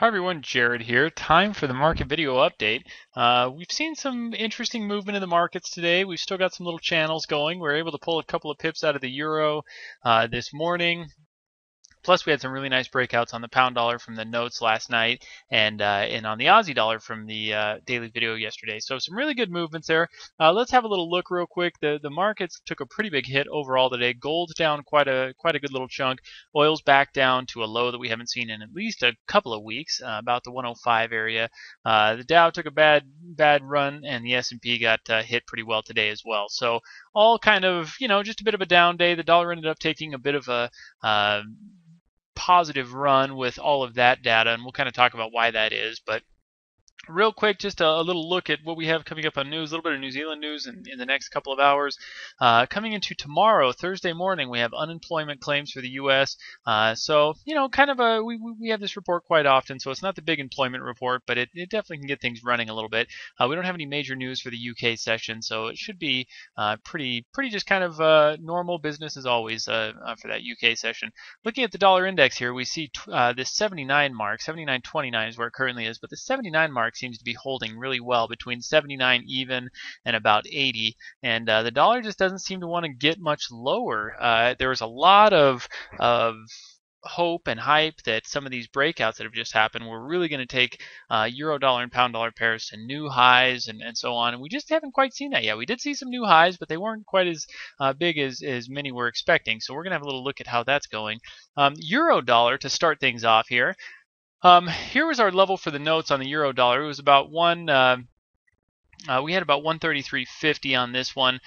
Hi everyone, Jared here. Time for the market video update. We've seen some interesting movement in the markets today. We've still got some little channels going. We were able to pull a couple of pips out of the euro this morning. Plus, we had some really nice breakouts on the pound dollar from the notes last night, and on the Aussie dollar from the daily video yesterday. So some really good movements there. Let's have a little look real quick. The markets took a pretty big hit overall today. Gold's down quite a good little chunk. Oil's back down to a low that we haven't seen in at least a couple of weeks, about the 105 area. The Dow took a bad run, and the S&P got hit pretty well today as well. So all kind of just a bit of a down day. The dollar ended up taking a bit of a positive run with all of that data, and we'll kind of talk about why that is. But real quick, just a little look at what we have coming up on news, a little bit of New Zealand news in the next couple of hours. Coming into tomorrow, Thursday morning, we have unemployment claims for the U.S. So, kind of we have this report quite often, so it's not the big employment report, but it definitely can get things running a little bit. We don't have any major news for the UK session, so it should be pretty just kind of normal business as always for that UK session. Looking at the dollar index here, we see this 79 mark, 79.29 is where it currently is, but the 79 mark seems to be holding really well between 79 even and about 80, and the dollar just doesn't seem to want to get much lower. There was a lot of hope and hype that some of these breakouts that have just happened were really going to take euro dollar and pound dollar pairs to new highs and so on, and we just haven't quite seen that yet. We did see some new highs, but they weren't quite as big as many were expecting, so we're going to have a little look at how that's going. Euro dollar, to start things off here. Here was our level for the notes on the euro dollar. It was about we had about 133.50 on this one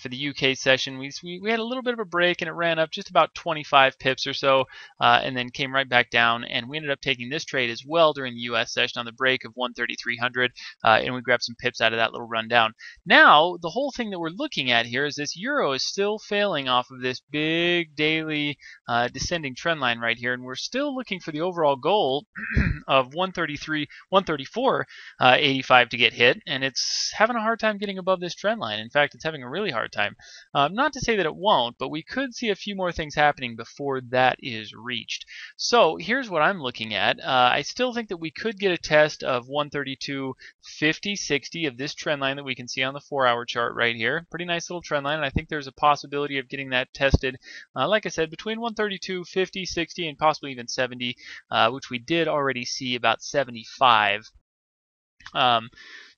for the UK session. We had a little bit of a break, and it ran up just about 25 pips or so, and then came right back down. And we ended up taking this trade as well during the US session on the break of 133.00, and we grabbed some pips out of that little rundown. Now, the whole thing that we're looking at here is this euro is still failing off of this big daily descending trend line right here, and we're still looking for the overall goal of 134.85 to get hit, and it's having a hard time getting above this trend line. In fact, it's having a really hard time. Not to say that it won't, but we could see a few more things happening before that is reached. So here's what I'm looking at. I still think that we could get a test of 132.50, 60 of this trend line that we can see on the 4-hour chart right here. Pretty nice little trend line, and I think there's a possibility of getting that tested, like I said, between 132.50, 60, and possibly even 70, which we did already see about 75.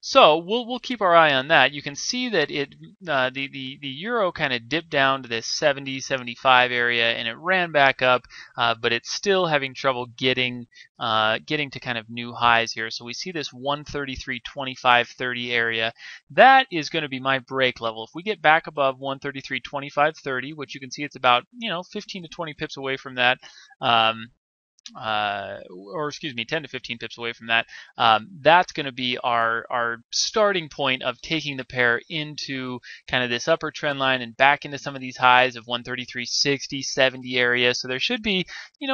So we'll keep our eye on that. You can see that the euro kind of dipped down to this 70, 75 area, and it ran back up, but it's still having trouble getting to kind of new highs here. So we see this 133.25, 30 area. That is going to be my break level. If we get back above 133.25, 30, which you can see it's about 15 to 20 pips away from that. Or excuse me, 10 to 15 pips away from that. That's going to be our starting point of taking the pair into kind of this upper trend line and back into some of these highs of 133.60, 70 area. So there should be,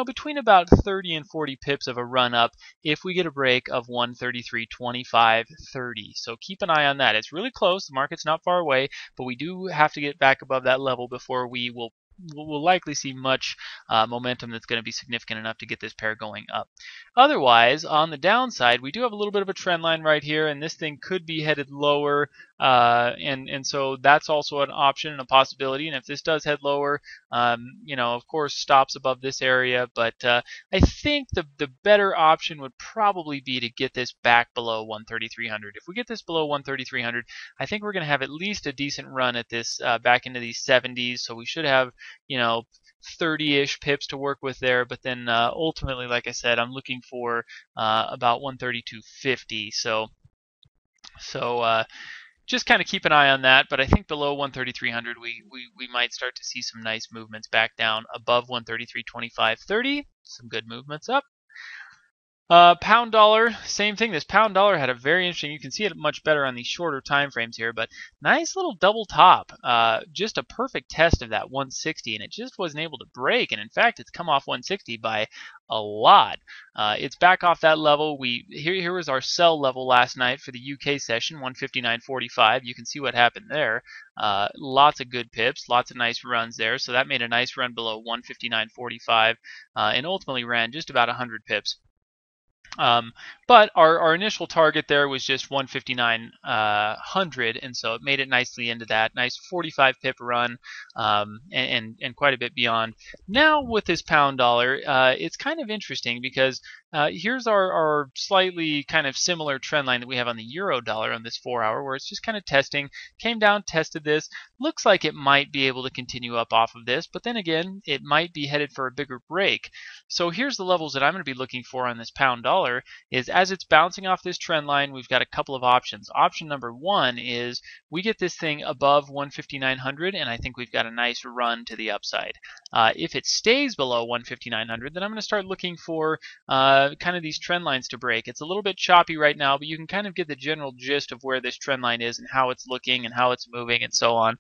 between about 30 and 40 pips of a run up if we get a break of 133.25, 30. So keep an eye on that. It's really close. The market's not far away, but we do have to get back above that level before we'll likely see much momentum that's going to be significant enough to get this pair going up. Otherwise, on the downside, we do have a little bit of a trend line right here, and this thing could be headed lower, and so that's also an option and a possibility. And if this does head lower, of course, stops above this area, but I think the better option would probably be to get this back below 133.00. If we get this below 133.00, I think we're going to have at least a decent run at this back into these 70s, so we should have 30-ish pips to work with there, but then ultimately, like I said, I'm looking for about 132.50. So just kind of keep an eye on that, but I think below 133.00 we might start to see some nice movements back down above 133.25, 30. Some good movements up. Pound dollar, same thing. This pound dollar had a very interesting, you can see it much better on these shorter time frames here, but nice little double top. Just a perfect test of that 160, and it just wasn't able to break, and in fact it's come off 160 by a lot. It's back off that level. Here was our sell level last night for the UK session, 159.45. You can see what happened there. Lots of good pips, lots of nice runs there, so that made a nice run below 159.45, and ultimately ran just about 100 pips. But our initial target there was just 159.00, and so it made it nicely into that nice 45 pip run, and quite a bit beyond. Now with this pound dollar, it's kind of interesting because here's our slightly kind of similar trend line that we have on the euro dollar on this 4-hour, where it's just kind of testing, came down, tested this, looks like it might be able to continue up off of this, but then again, it might be headed for a bigger break. So here's the levels that I'm going to be looking for on this pound dollar. Is as it's bouncing off this trend line, we've got a couple of options. Option number one is we get this thing above 159.00, and I think we've got a nice run to the upside. If it stays below 159.00, then I'm going to start looking for kind of these trend lines to break. It's a little bit choppy right now, but you can kind of get the general gist of where this trend line is and how it's looking and how it's moving and so on.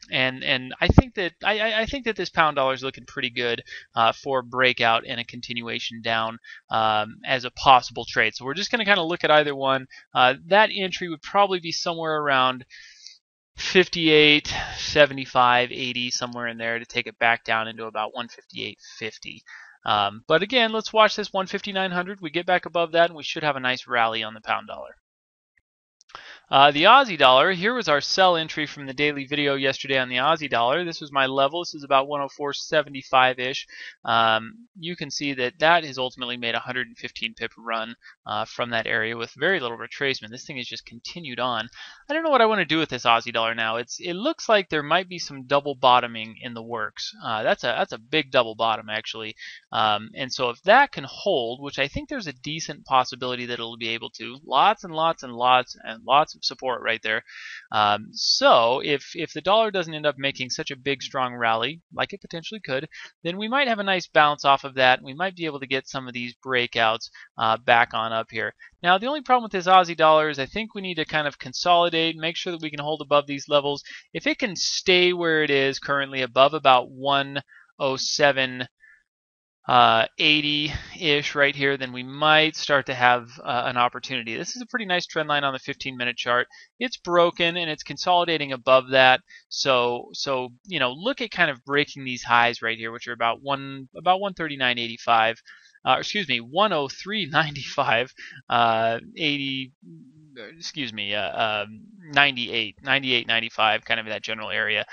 And I think that this pound dollar is looking pretty good for breakout and a continuation down as a possible trade. So we're just going to kind of look at either one. That entry would probably be somewhere around 58, 75, 80, somewhere in there to take it back down into about 158.50. But again, let's watch this 159.00. We get back above that, and we should have a nice rally on the pound dollar. The Aussie dollar, here was our sell entry from the daily video yesterday on the Aussie dollar. This was my level. This is about 104.75-ish. You can see that that has ultimately made a 115 pip run from that area with very little retracement. This thing has just continued on. I don't know what I want to do with this Aussie dollar now. It looks like there might be some double bottoming in the works. That's a big double bottom actually. And so if that can hold, which I think there's a decent possibility that it'll be able to, lots and lots and lots and lots of support right there. So if the dollar doesn't end up making such a big strong rally like it potentially could, then we might have a nice bounce off of that, and we might be able to get some of these breakouts back on up here. Now the only problem with this Aussie dollar is I think we need to kind of consolidate, make sure that we can hold above these levels. If it can stay where it is currently above about 107 80-ish right here, then we might start to have an opportunity. This is a pretty nice trend line on the 15-minute chart. It's broken and it's consolidating above that. So you know, look at kind of breaking these highs right here, which are about 139.85. Excuse me, 103.95, 80. Excuse me, 98.95, kind of in that general area.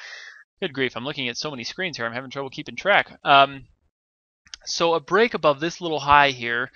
Good grief, I'm looking at so many screens here, I'm having trouble keeping track. So a break above this little high here,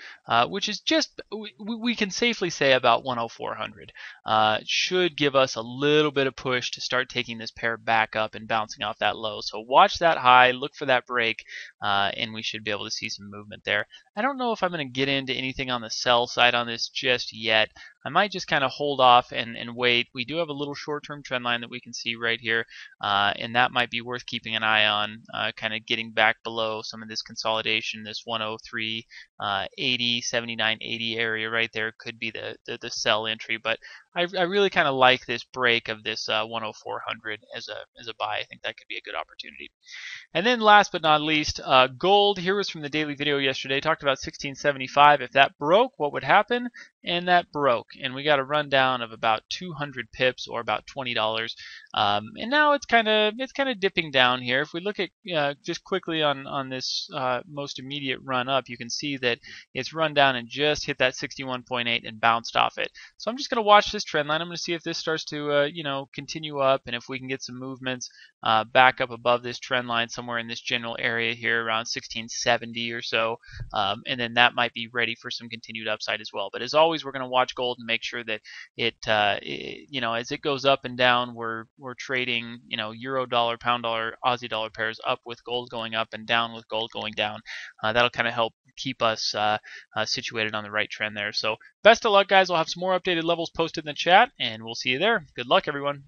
which is just, we can safely say about 104.00, should give us a little bit of push to start taking this pair back up and bouncing off that low. So watch that high, look for that break, and we should be able to see some movement there. I don't know if I'm going to get into anything on the sell side on this just yet. I might just kind of hold off and wait. We do have a little short-term trend line that we can see right here, and that might be worth keeping an eye on, kind of getting back below some of this consolidation. This 103, 80, 79, 80 area right there could be the sell entry, but I really kind of like this break of this 104.00 as a buy. I think that could be a good opportunity. And then last but not least, gold. Here was from the daily video yesterday. Talked about 1675. If that broke, what would happen? And that broke, and we got a rundown of about 200 pips or about $20. And now it's kind of dipping down here. If we look at just quickly on this most immediate run up, you can see that it's run down and just hit that 61.8 and bounced off it. So I'm just going to watch this trend line. I'm going to see if this starts to you know, continue up, and if we can get some movements back up above this trend line somewhere in this general area here around 1670 or so, and then that might be ready for some continued upside as well. But as always, we're going to watch gold and make sure that it you know, as it goes up and down, we're trading, you know, euro dollar, pound dollar, Aussie dollar pairs up with gold going up and down with gold going down. That'll kind of help keep us situated on the right trend there. So best of luck, guys. We'll have some more updated levels posted in the chat, and we'll see you there. Good luck, everyone.